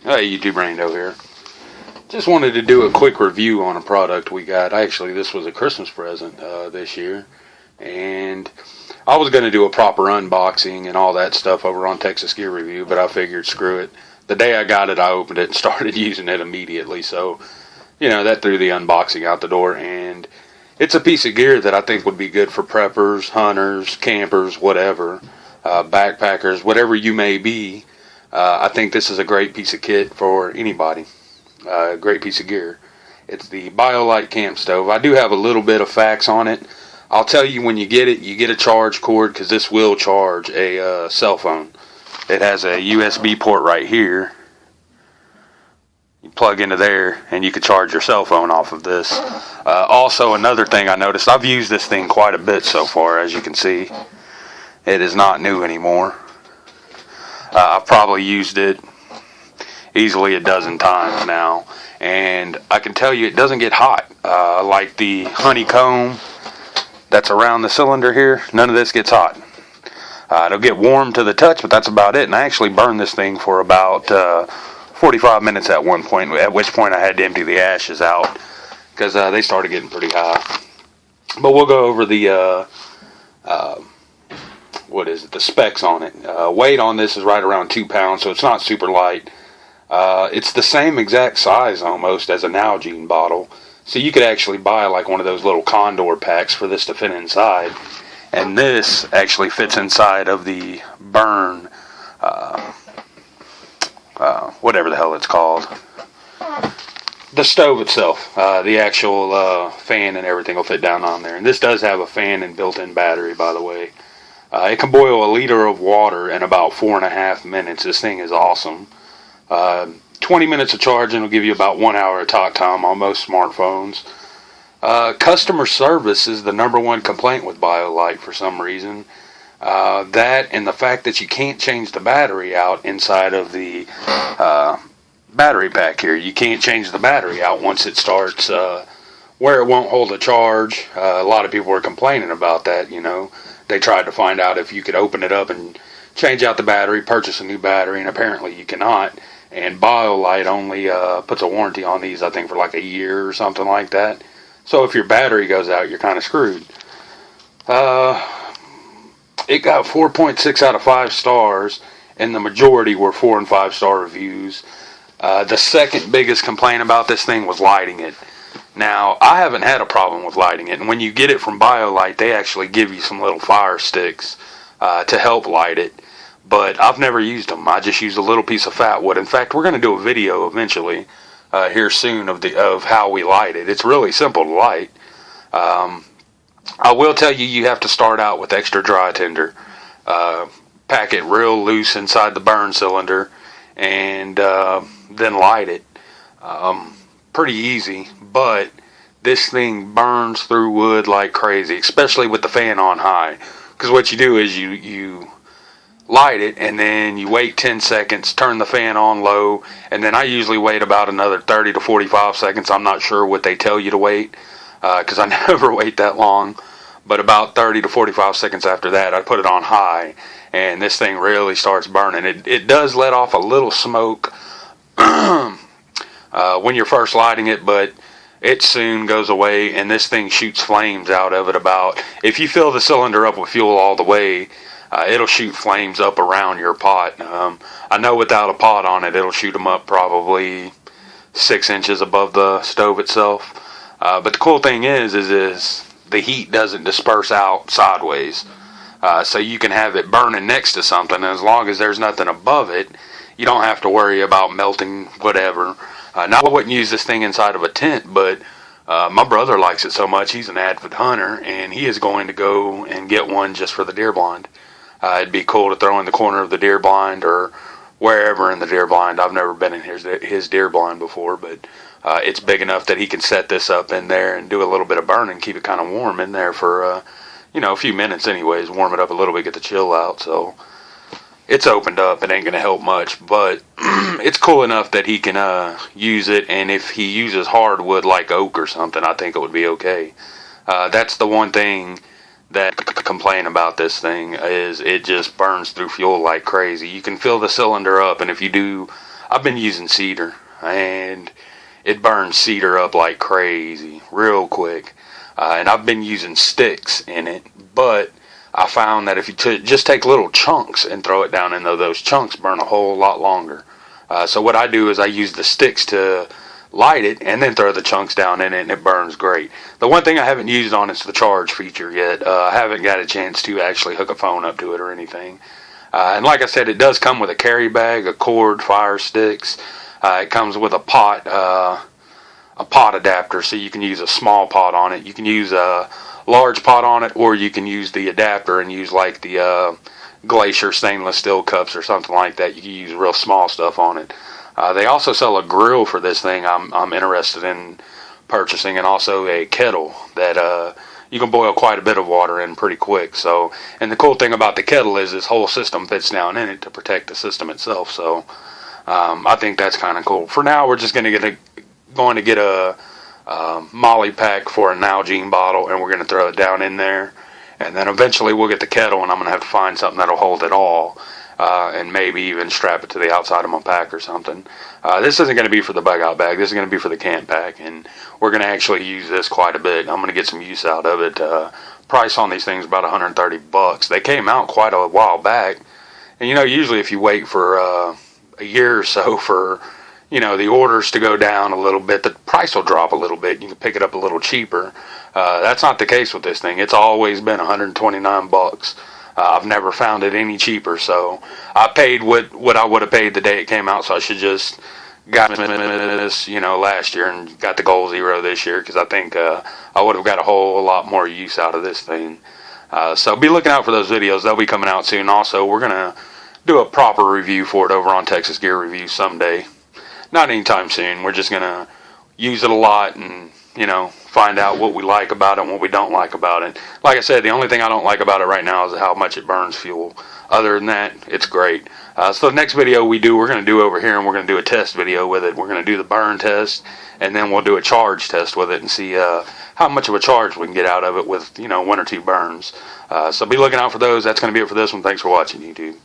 Hey, YouTube Rando here. Just wanted to do a quick review on a product we got. Actually, this was a Christmas present this year. And I was going to do a proper unboxing and all that stuff over on Texas Gear Review, but I figured, screw it. The day I got it, I opened it and started using it immediately. So, that threw the unboxing out the door. And it's a piece of gear that I think would be good for preppers, hunters, campers, whatever, backpackers, whatever you may be. I think this is a great piece of kit for anybody. Great piece of gear. It's the BioLite camp stove. I do have a little bit of facts on it. I'll tell you, when you get it, you get a charge cord, because this will charge a cell phone. It has a USB port right here. You plug into there and you can charge your cell phone off of this. Also, another thing I noticed, I've used this thing quite a bit so far, as you can see. It is not new anymore. I've probably used it easily a dozen times now, and I can tell you it doesn't get hot. Like the honeycomb that's around the cylinder here, none of this gets hot. It'll get warm to the touch, but that's about it. And I actually burned this thing for about 45 minutes at one point, at which point I had to empty the ashes out, because they started getting pretty high. But we'll go over the the specs on it. Weight on this is right around 2 pounds, so it's not super light. It's the same exact size almost as a Nalgene bottle, so you could actually buy like one of those little Condor packs for this to fit inside, and this actually fits inside of the burn, whatever the hell it's called, the stove itself. The actual fan and everything will fit down on there, and this does have a fan and built-in battery, by the way. It can boil a liter of water in about 4.5 minutes. This thing is awesome. 20 minutes of charging will give you about 1 hour of talk time on most smartphones. Customer service is the #1 complaint with BioLite for some reason. That and the fact that you can't change the battery out inside of the battery pack here. You can't change the battery out once it starts where it won't hold a charge. A lot of people were complaining about that, They tried to find out if you could open it up and change out the battery, purchase a new battery, and apparently you cannot. And BioLite only puts a warranty on these, I think, for like a year or something like that. So if your battery goes out, you're kind of screwed. It got 4.6 out of 5 stars, and the majority were 4 and 5 star reviews. The second biggest complaint about this thing was lighting it. Now, I haven't had a problem with lighting it, and when you get it from BioLite, they actually give you some little fire sticks to help light it, but I've never used them. I just use a little piece of fat wood. In fact, we're going to do a video eventually here soon of how we light it. It's really simple to light. I will tell you, you have to start out with extra dry tinder. Pack it real loose inside the burn cylinder, and then light it. Pretty easy, but this thing burns through wood like crazy, especially with the fan on high. Because what you do is you light it, and then you wait 10 seconds, turn the fan on low, and then I usually wait about another 30 to 45 seconds. I'm not sure what they tell you to wait, because I never wait that long. But about 30 to 45 seconds after that, I put it on high, and this thing really starts burning. It does let off a little smoke when you're first lighting it, but it soon goes away, and this thing shoots flames out of it if you fill the cylinder up with fuel all the way, it'll shoot flames up around your pot. I know without a pot on it, it'll shoot them up probably 6 inches above the stove itself. But the cool thing is the heat doesn't disperse out sideways. So you can have it burning next to something, and as long as there's nothing above it, you don't have to worry about melting whatever. Now, I wouldn't use this thing inside of a tent, but my brother likes it so much. He's an avid hunter, and he is going to go and get one just for the deer blind. It'd be cool to throw in the corner of the deer blind or wherever in the deer blind. I've never been in his deer blind before, but it's big enough that he can set this up in there and do a little bit of burning, keep it kind of warm in there for a few minutes anyways, warm it up a little bit, get the chill out. So it's opened up. It ain't going to help much, but it's cool enough that he can use it, and if he uses hardwood like oak or something, I think it would be okay. That's the one thing that complain about this thing is it just burns through fuel like crazy. You can fill the cylinder up, and if you do I've been using cedar, and it burns cedar up like crazy, real quick. And I've been using sticks in it, but I found that if you just take little chunks and throw it down in there, those chunks burn a whole lot longer. So what I do is I use the sticks to light it and then throw the chunks down in it, and it burns great. The one thing I haven't used on it's the charge feature yet. I haven't got a chance to actually hook a phone up to it or anything. And like I said, it does come with a carry bag, a cord, fire sticks. It comes with a pot adapter, so you can use a small pot on it. You can use a large pot on it, or you can use the adapter and use like the Glacier stainless steel cups or something like that. You can use real small stuff on it. They also sell a grill for this thing I'm interested in purchasing, and also a kettle that you can boil quite a bit of water in pretty quick. So, and the cool thing about the kettle is this whole system fits down in it to protect the system itself. So I think that's kind of cool. For now, we're just going to get a Molly pack for a Nalgene bottle, and we're going to throw it down in there. And then eventually we'll get the kettle, and I'm going to have to find something that'll hold it all. And maybe even strap it to the outside of my pack or something. This isn't going to be for the bug out bag. This is going to be for the camp pack, and we're going to actually use this quite a bit. I'm going to get some use out of it. Price on these things is about $130. They came out quite a while back, and usually if you wait for a year or so for the orders to go down a little bit, the price will drop a little bit. You can pick it up a little cheaper. That's not the case with this thing. It's always been $129. I've never found it any cheaper, so I paid what I would have paid the day it came out, so I should just got this, last year and got the Goal Zero this year, because I think I would have got a whole lot more use out of this thing. So be looking out for those videos. They'll be coming out soon. Also, we're going to do a proper review for it over on Texas Gear Review someday. Not anytime soon. We're just going to use it a lot and, find out what we like about it and what we don't like about it. Like I said, the only thing I don't like about it right now is how much it burns fuel. Other than that, it's great. So the next video we're going to do over here, and we're going to do a test video with it. We're going to do the burn test, and then we'll do a charge test with it and see how much of a charge we can get out of it with, 1 or 2 burns. So be looking out for those. That's going to be it for this one. Thanks for watching, YouTube.